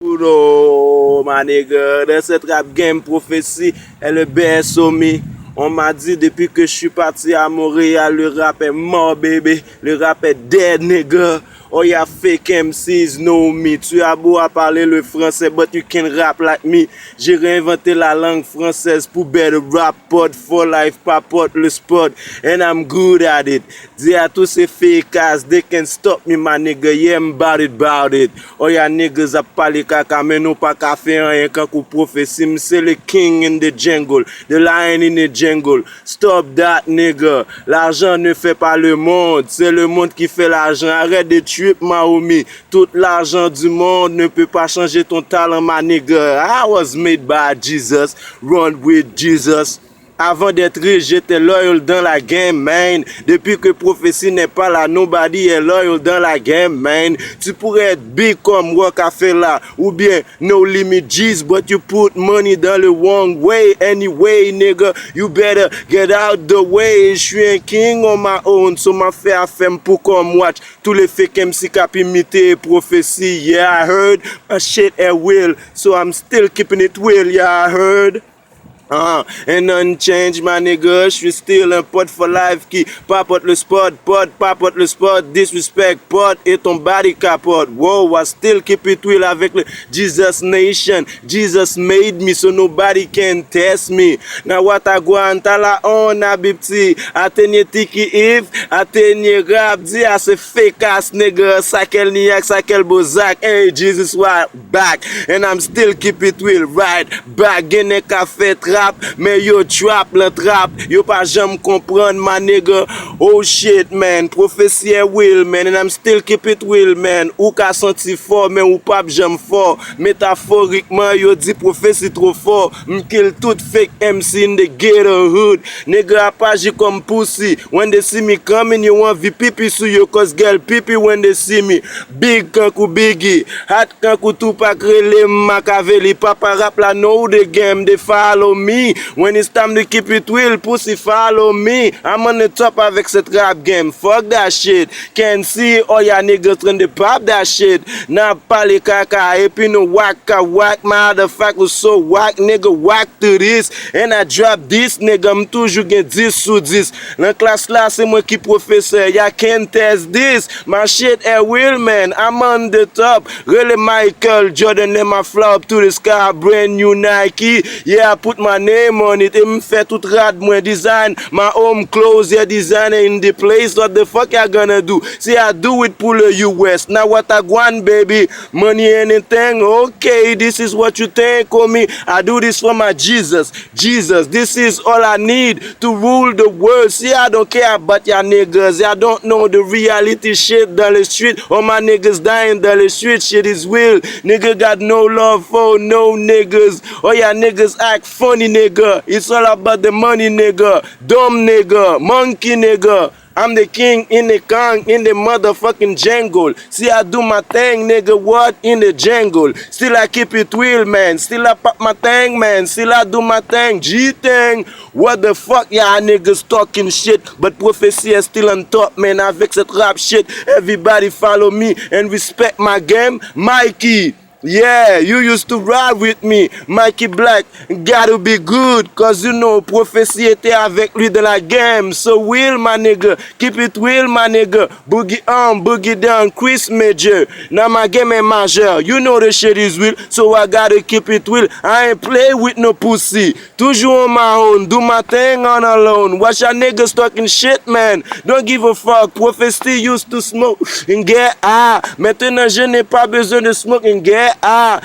Oh, my nigga, dans cette rap game prophétie est le best homie. On m'a dit depuis que je suis parti à Montréal, le rap est mort, baby. Le rap est dead, nigga. Oh, y'a fake MCs know me. Tu as beau à parler le français, but you can rap like me. J'ai réinventé la langue française pour better rap pod for life, pas pod le spot. And I'm good at it. Dis à tous ces fake ass, they can stop me, my nigga. Yeah, I'm about it. Oh, y'a niggas à parler caca, mais non pas qu'à faire rien quand qu'on prophétie. C'est le king in the jungle, the lion in the jungle. Stop that, nigga. L'argent ne fait pas le monde, c'est le monde qui fait l'argent. Arrête de tuer ma homie. Tout l'argent du monde ne peut pas changer ton talent, my nigga. I was made by Jesus, run with Jesus. Avant d'être riche, j'étais loyal dans la game, man. Depuis que prophétie n'est pas là, nobody est loyal dans la game, man. Tu pourrais être big comme Rockefeller ou bien No Limit G's, but you put money dans le wrong way. Anyway, nigga, you better get out the way. Je suis un king on my own, so ma fait affaire pour qu'on watch tous les fake MC cap imiter prophétie. Yeah, I heard my shit at will, so I'm still keeping it real. Yeah, I heard. And nothing change, my nigga. Je suis still un pod for life qui papote le spot, papote le spot, disrespect, pot et ton body capote. Wow, I still keep it real avec le Jesus Nation. Jesus made me so nobody can test me. Now what I go and tell on a bipti. Atenye tiki if, atenye rap, di a se fake ass nigga. Sakel niak, sakel bozak. Hey, Jesus, what back? And I'm still keep it real, right back. Gene café trap. Mais yo trap le trap, yo pas jamais comprendre my nigga. Oh shit man, prophétie est will man, and I'm still keep it will man. Ou ka senti fort mais ou pas jamais fort. Métaphoriquement yo dit prophétie trop fort. M'kill tout fake MC in the ghetto hood. Nigga pas agi comme pussy. When they see me coming you want VPP sou yo cause girl pipi when they see me. Big kankou biggie, hot kankou Tupac rele Machiavelli. Papa rap la know the game, they follow me. When it's time to keep it real, pussy follow me. I'm on the top avec cette rap game. Fuck that shit. Can't see all ya niggas trying to pop that shit. N'a pas les caca et puis no waka whack. Motherfucker so whack nigga whack to this. And I drop this nigga. I'm toujours gen 10 sur 10. Dans classe là c'est moi qui professeur. Ya can't test this. My shit est real man. I'm on the top. Really Michael Jordan and my fly up to the sky. Brand new Nike. Yeah I put my name on it, et me fait tout rad, moi design my home clothes, yeah, design in the place. What the fuck I gonna do? See, I do it pour le US. Now what I want, baby? Money, anything? Okay, this is what you think of me. I do this for my Jesus. Jesus, this is all I need to rule the world. See, I don't care about y'all niggas. I don't know the reality shit dans the street. All my niggas dying dans the street. Shit is real. Nigga got no love for no niggas. Oh, y'all niggas act funny, nigga. It's all about the money, nigga. Dumb nigga. Monkey nigga. I'm the king in the Kong, in the motherfucking jungle. See, I do my thing, nigga, what? In the jungle. Still I keep it real, man. Still I pop my thing, man. Still I do my thing, G-thing. What the fuck, y'all niggas talking shit. But prophecy is still on top, man. Avec cette rap shit. Everybody follow me and respect my game. Mikey. Yeah, you used to ride with me, Mikey Black. Gotta be good, cause you know, prophétie était avec lui dans la game. So real, my nigga, keep it real, my nigga. Boogie on, boogie down, Chris Major. Now my game est majeur. You know the shit is real, so I gotta keep it real. I ain't play with no pussy. Toujours on my own, do my thing on alone. Watch your niggas talking shit, man. Don't give a fuck. Prophétie used to smoke and get high. Maintenant je n'ai pas besoin de smoke and get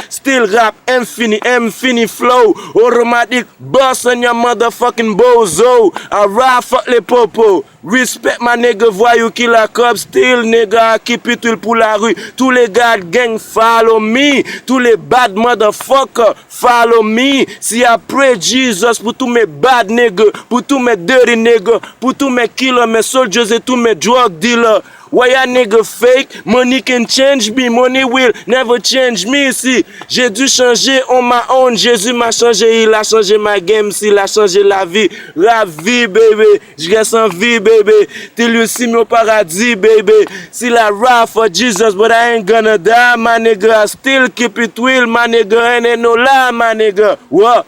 still rap infinity flow. Automatic boss on your motherfucking bozo. I rap fuck les popo. Respect my nigga, voyou qui la cop. Still nigga, I keep it real pour la rue. Tous les gars gang follow me. Tous les bad motherfucker follow me. Si I pray Jesus pour tous mes bad nigga, pour tous mes dirty nigga, pour tous mes killers, mes soldiers et tous mes drug dealers. Why a nigga fake? Money can change me, money will never change me. Si j'ai dû changer on my own, Jésus m'a changé, il a changé ma game, s'il a changé la vie, baby. Je reste en vie, baby. Till you see me au paradis, baby. Still I ride for Jesus, but I ain't gonna die, my nigga. I still keep it real, my nigga. And ain't no lie, my nigga. What?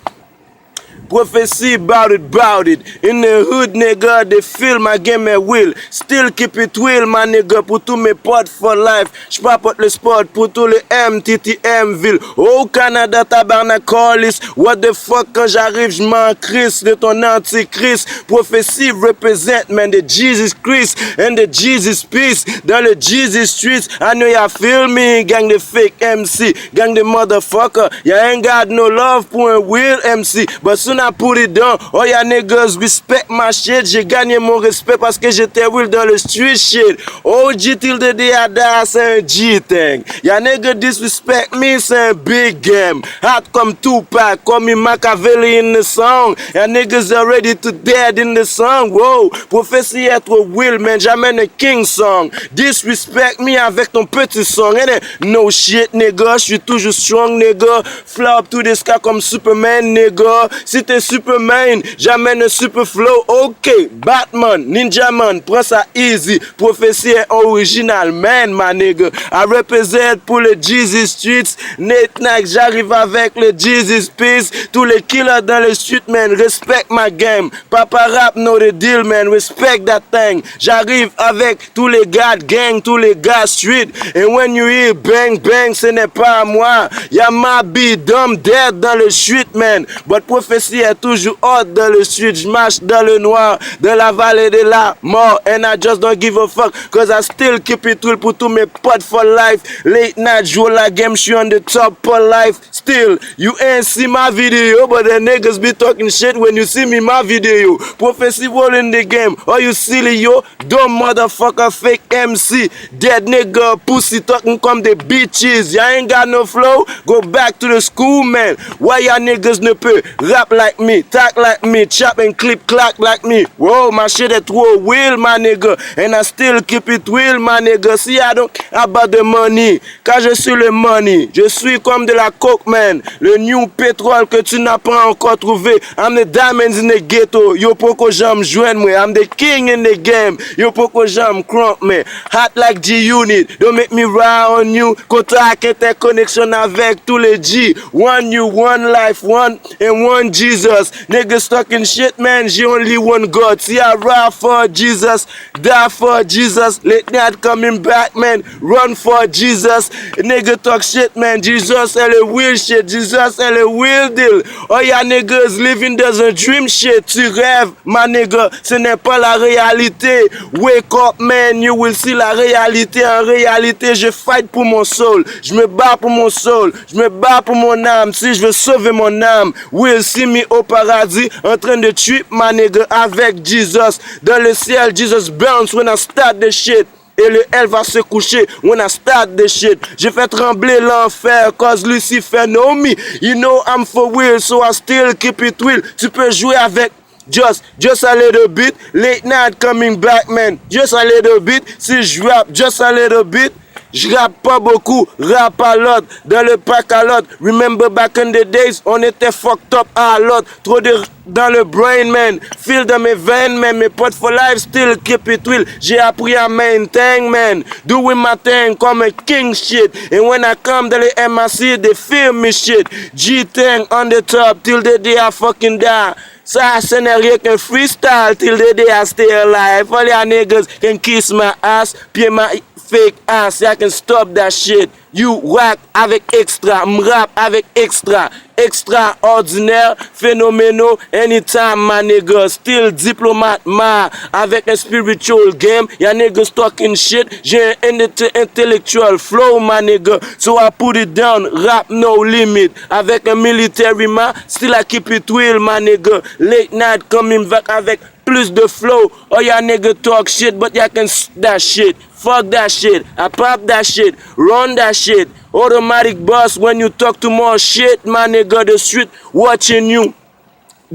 Prophecy about it. In the hood, nigga, they feel ma game at will. Still keep it real, ma nigga, pour tous mes potes for life. J'papote le spot pour tous les MTTMville. Oh, Canada, tabarnacolis. What the fuck, quand j'arrive, j'm'en crisse de ton antichrist. Prophecy represent, man, the Jesus Christ and the Jesus peace. Dans le Jesus streets, I know ya feel me. Gang the fake MC, gang the motherfucker. Ya ain't got no love pour un real MC. But soon I put it down. Oh ya niggas respect my shit. J'ai gagné mon respect parce que j'étais real dans le street shit. OG till the day I die, c'est un G-thing. Ya niggas disrespect me, c'est un big game. Hot comme Tupac, comme Machiavelli in the song. Ya niggas are ready to dead in the song. Wow, prophétie être will, man, j'amène un king song. Disrespect me avec ton petit song. And no shit, nigga, j'suis toujours strong, nigga. Fly up to the sky comme Superman, nigga. Si t'es Superman, j'amène un super flow. Ok, Batman, Ninja Man, prends ça easy. Prophétie est original, man, my nigga. I represent pour le Jesus Streets. Nate Nike, j'arrive avec le Jesus Peace. Tous les killers dans le street, man, respect my game. Papa Rap know the deal, man, respect that thing. J'arrive avec tous les gars de gang, tous les gars street. And when you hear bang bang, ce n'est pas à moi. Y'a ma be dumb dead dans le street, man. But prophétie est toujours hot dans le street. J'marche dans le noir, dans la vallée de la mort. And I just don't give a fuck, cause I still keep it real pour tous mes potes for life. Late night, joue la game, j'suis on the top for life. Still, you ain't see my video, but the niggas be talking shit when you see me my video. Prophecy rolling the game. Oh, you silly, yo. Dumb motherfucker, fake MC. Dead nigga, pussy talking comme des bitches. Ya ain't got no flow? Go back to the school, man. Why ya niggas ne peut rap like me, talk like me, chop and clip clack like me? Whoa, my shit est trop real, my nigga. And I still keep it real, my nigga. See, I don't about the money. Quand je suis le money, je suis comme de la coke, man. Le new pétrole que tu n'as pas encore trouvé. I'm the diamonds in the ghetto. Yo, poko jam join moi. I'm the king in the game. Yo, poko jam crump me. Hot like G-Unit. Don't make me ride on you. Contact interconnection avec tous les G. One you, one life, one and one Jesus. Niggas talking shit, man. J'ai only one God. See, I ride for Jesus. Die for Jesus. Late night coming back, man. Run for Jesus. Nigga talk shit, man. Jesus est le real shit. Jesus est le real deal. Oh, ya niggas living dans un dream shit. Tu rêves, ma nigga. Ce n'est pas la réalité. Wake up, man. You will see la réalité. En réalité, je fight pour mon soul. Je me bats pour mon soul. Je me bats pour mon âme. Si je veux sauver mon âme, will see me au paradis. En train de tuer, ma nigga, avec Jesus. Dans le ciel, Jesus bounce when I start the shit. Et le L va se coucher when I start the shit. J'ai fait trembler l'enfer cause Lucifer know me. You know I'm for real, so I still keep it real. Tu peux jouer avec just a little bit. Late night coming back, man. Just a little bit. Si je rap, just a little bit. Je rappe pas beaucoup, rap à l'autre, dans le pack à l'autre. Remember back in the days, on était fucked up à l'autre. Trop de dans le brain, man. Feel dans mes veines, man. Mes potes for life, still keep it real. J'ai appris à maintain, man. Doing my thing comme un king shit. And when I come dans les MAC, they feel me shit. G-thing on the top, till the day I fucking die. Ça, ce n'est rien qu'un freestyle, till the day I stay alive. All y'all niggas can kiss my ass, pied my fake ass, I can stop that shit. You whack avec extra, m'rap avec extra. Extraordinaire, phénoménal, anytime, my nigga. Still diplomate, ma, avec un spiritual game. Ya niggas talking shit. J'ai un intellectual flow, my nigga. So I put it down, rap no limit. Avec un military man, still I keep it real, my nigga. Late night coming back avec plus de flow. Oh, ya nigga talk shit, but ya can that shit. Fuck that shit. I pop that shit. Run that shit. Automatic boss when you talk too much shit, my nigga. The street watching you.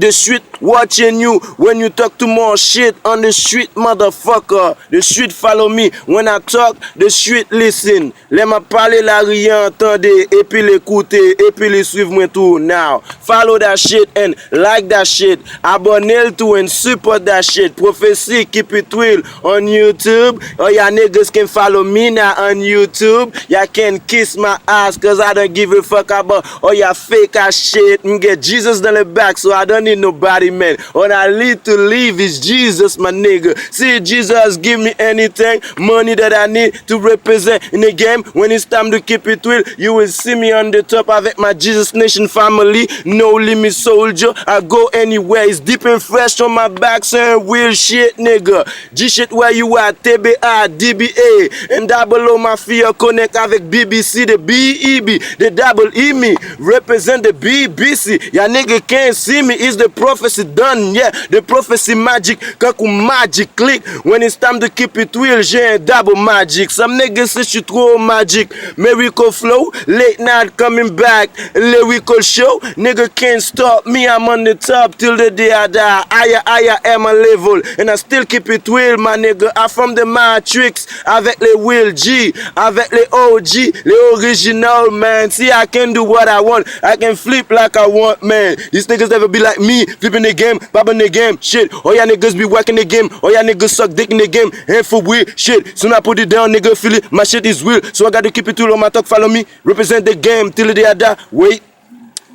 The street watching you when you talk too much shit on the street, motherfucker. The street follow me when I talk, the street listen. Les m'a parler la rien entendez et puis l'écouter et puis les suivre moi tout now. Follow that shit and like that shit. Abonnez to and support that shit. Prophecy, keep it real on YouTube. Oh, y'all niggas can follow me now on YouTube. Y'all can kiss my ass cause I don't give a fuck about all y'all fake ass shit. Get Jesus in the back so I don't need nobody, man. All I need to leave is Jesus, my nigga. See, Jesus give me anything, money that I need to represent in the game. When it's time to keep it real, you will see me on the top avec my Jesus Nation family. No limit soldier, I go anywhere. It's deep and fresh on my back saying real shit, nigga. G shit where you at, TBA, DBA. And double O Mafia connect avec BBC, the BEB, the double E me. Represent the BBC. Ya nigga can't see me, it's the prophecy done, yeah. The prophecy magic, kaku magic click. When it's time to keep it real, j'ai un double magic. Some niggas say je suis trop magic. Miracle flow, late night coming back. Lyrical show, nigga can't stop me. I'm on the top till the day I die. Higher am a level, and I still keep it real, my nigga. I'm from the Matrix, avec les Will G, avec les OG, les original, man. See, I can do what I want. I can flip like I want, man. These niggas never be like me, flipping the game, bobbing the game, shit. All y'all niggas be whacking the game, all y'all niggas suck dick in the game, and for weird shit. Soon I put it down, nigga, feel it. My shit is real, so I gotta keep it real on my talk. Follow me, represent the game till the day I die.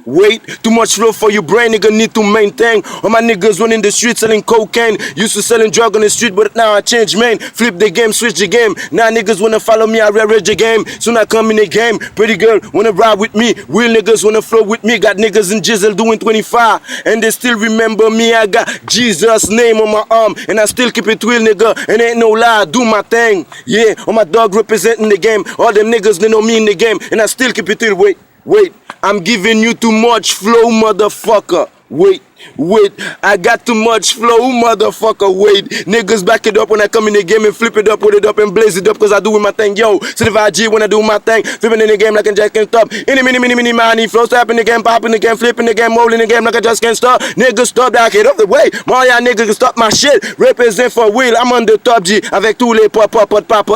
Wait, too much flow for your brain, nigga need to maintain. All my niggas running the street selling cocaine. Used to selling drug on the street, but now I change, man. Flip the game, switch the game. Now niggas wanna follow me, I rearrange the game. Soon I come in the game. Pretty girl wanna ride with me. Real niggas wanna flow with me. Got niggas in Jizzle doing 25, and they still remember me. I got Jesus' name on my arm, and I still keep it real, nigga. And ain't no lie, I do my thing. Yeah, all my dog representing the game. All them niggas, they know me in the game, and I still keep it real. Wait, I'm giving you too much flow, motherfucker. Wait, I got too much flow, motherfucker. Wait, niggas back it up when I come in the game and flip it up, put it up and blaze it up, cause I do with my thing, yo. Certified G when I do my thing, flipping in the game like I just can't stop. Any mini money, flow step in the game, pop in the game, flipping the game, rolling the game like I just can't stop. Niggas stop that, get up the way. More y'all niggas can stop my shit. Represent for real, I'm on the top G. Avec tous les pop,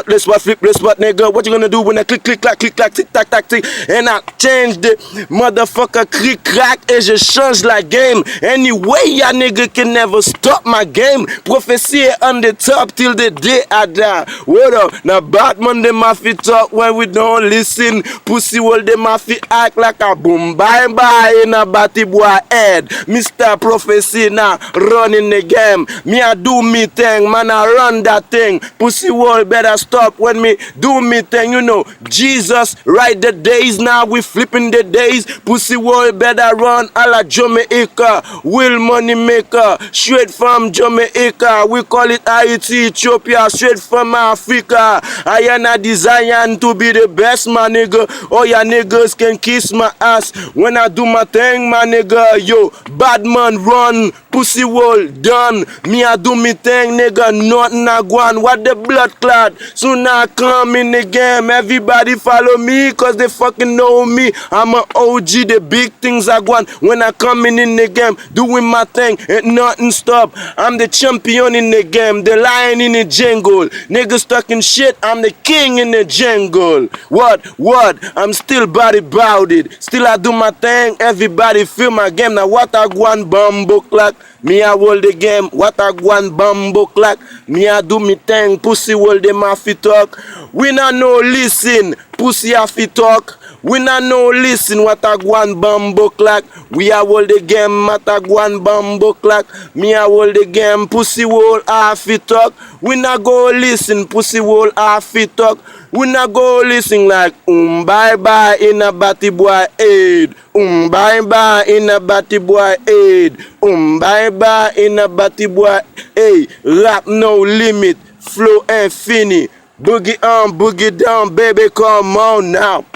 le spot, flip le spot, nigga. What you gonna do when I click, clack, tick, tac, tick, and I change the motherfucker click, crack, et je change la game. Anyway, y'all nigga can never stop my game. Prophecy on the top till the day I die. What up? Now Batman them have to talk when we don't listen. Pussy will them have to act like a boom bye in a batty boy head. Mr. Prophecy now running the game. Me I do me thing, man I run that thing. Pussy will better stop when me do me thing. You know, Jesus right the days now we flipping the days. Pussy will better run a la Jamaica. Will money maker, straight from Jamaica. We call it Haiti, Ethiopia, straight from Africa. I am a design to be the best, my nigga. All ya niggas can kiss my ass when I do my thing, my nigga. Yo, bad man run, pussy wall done. Me I do me thing, nigga. Nothing I go on. What the blood clot? Soon I come in the game. Everybody follow me, cause they fucking know me. I'm a OG, the big things I go on when I come in the game, doing my thing, ain't nothing stop. I'm the champion in the game, the lion in the jungle. Niggas talking shit, I'm the king in the jungle. What? I'm still body about it. Still I do my thing, everybody feel my game. Now what I go on bumbo clock, me I hold the game. What I go on bumbo clock, me I do me thing. Pussy hold them off it talk. We not no listen, pussy off it talk. We not no listen what I go on bumbo clock. We a hold the game, what I go on bumbo clock. Me a hold the game, pussy hole half it talk. We not go listen, pussy hole half it talk. We not go listen like bye in a batty boy head. Bye in a batty boy head. Bye in a batty boy. Hey, rap no limit, flow infinite. Boogie on, boogie down, baby, come on now.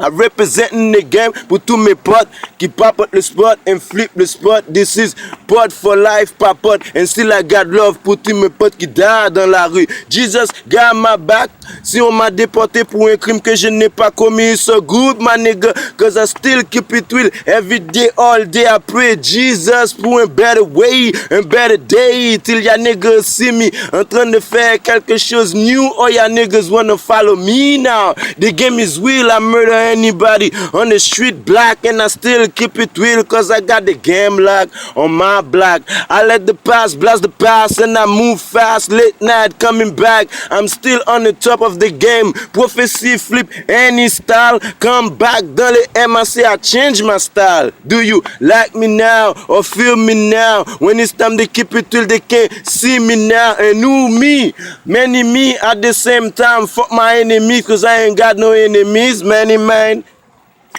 I representing the game pour tous mes potes qui papotent le spot and flip le spot. This is pot for life, papote. And still I got love pour tous mes potes qui die dans la rue. Jesus got my back. Si on m'a déporté pour un crime que je n'ai pas commis, so good my nigga, cause I still keep it real. Every day, all day I pray Jesus pour un better way, un better day. Till ya niggas see me en train de faire quelque chose new. All ya niggas wanna follow me now. The game is real, I murder anybody on the street black, and I still keep it real cause I got the game locked on my block. I let the past blast the past and I move fast. Late night coming back, I'm still on the top of the game. Prophecy flip any style, come back dans les MAC, I change my style. Do you like me now or feel me now? When it's time to keep it till they can't see me now. And who me? Many me at the same time. Fuck my enemies cause I ain't got no enemies. Many man,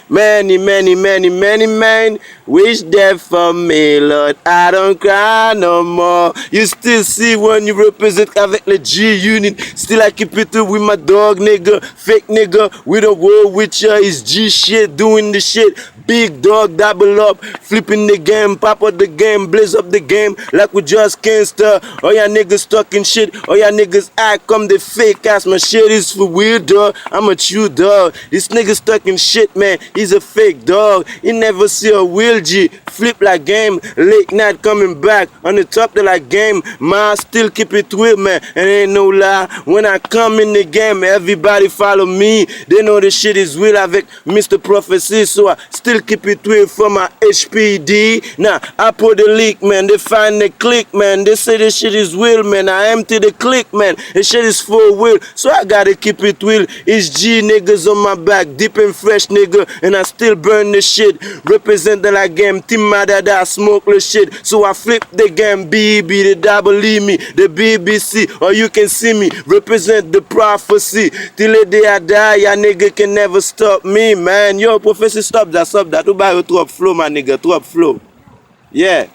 many wish death for me, Lord. I don't cry no more. You still see when you represent avec le G-Unit. Still I keep it with my dog nigga, fake nigga. We don't war with ya, it's G shit, doing the shit. Big dog, double up, flipping the game, pop up the game, blaze up the game like we just can't stop. All ya niggas talking shit, all ya niggas act come the fake ass. My shit is for weird dog, I'm a true dog. This niggas talking shit, man, he's a fake dog. He never see a real G, flip like game, late night coming back on the top of like game. Man, still keep it real, man, and ain't no lie. When I come in the game, everybody follow me. They know the shit is real avec Mr. Prophecy, so I still keep it real for my HPD. Nah, I put the leak, man. They find the click, man. They say this shit is real, man. I empty the click, man. This shit is for real, so I gotta keep it real. It's G niggas on my back, deep and fresh, nigga, and I still burn the shit. Represent the like game, team mad that I smoke the shit, so I flip the game. BB, the double leave me, the BBC, or you can see me represent the prophecy till the day I die. Ya nigga can never stop me, man. Yo, Prophecy, stop that, stop that. Tu buy trop flow, my nigga, trop flow. Yeah.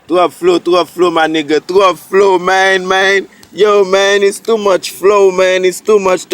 Trop flow, my nigga, trop flow, man. Yo, man, it's too much flow, man. It's too much.